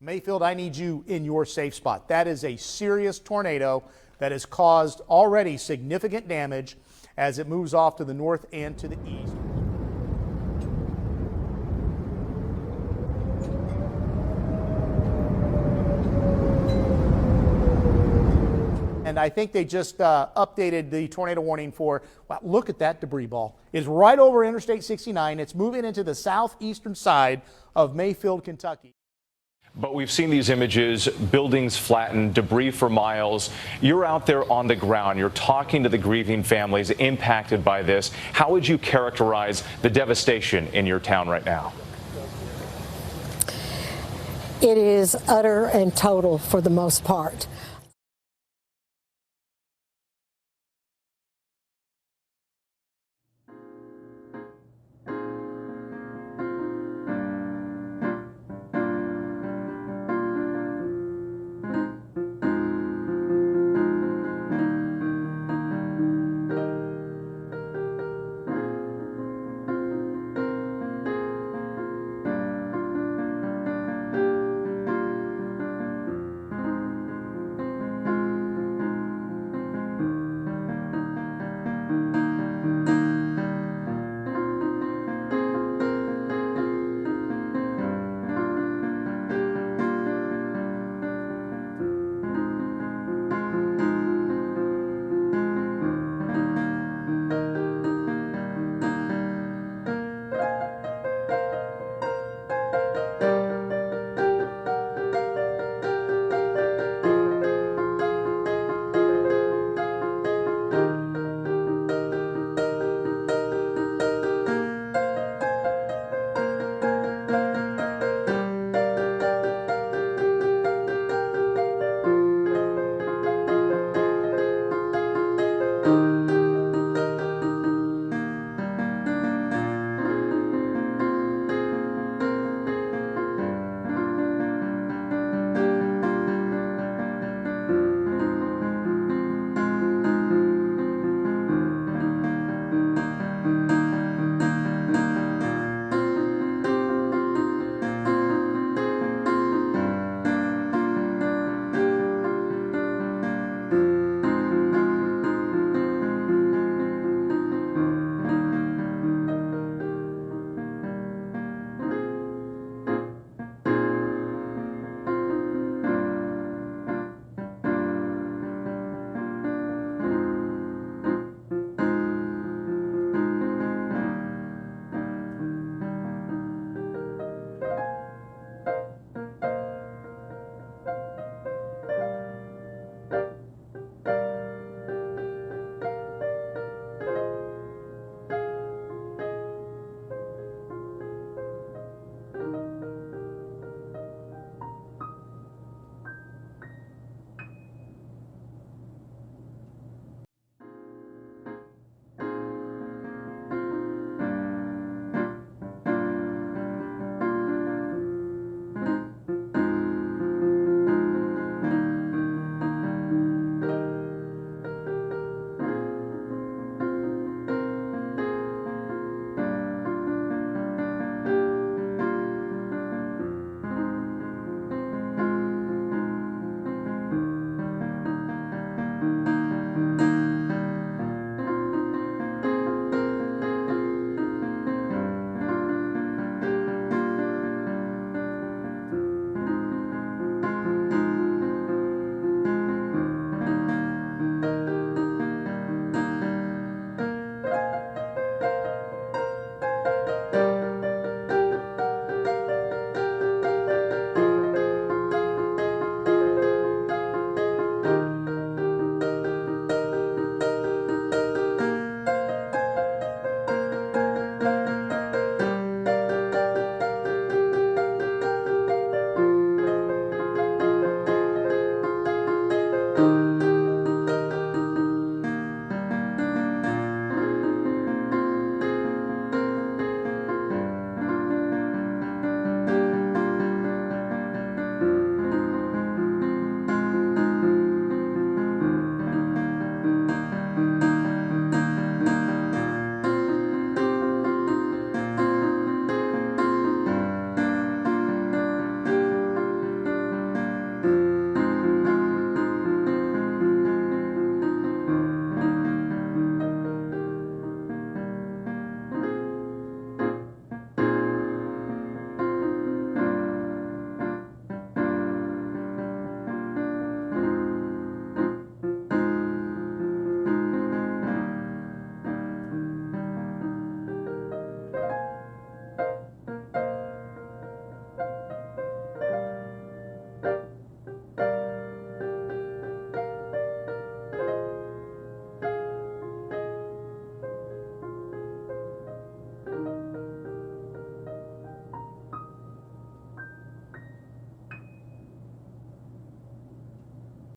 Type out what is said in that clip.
Mayfield, I need you in your safe spot. That is a serious tornado that has caused already significant damage as it moves off to the north and to the east. And I think they just updated the tornado warning for, wow, look at that debris ball. It's right over Interstate 69. It's moving into the southeastern side of Mayfield, Kentucky. But we've seen these images, buildings flattened, debris for miles. You're out there on the ground. You're talking to the grieving families impacted by this. How would you characterize the devastation in your town right now? It is utter and total for the most part.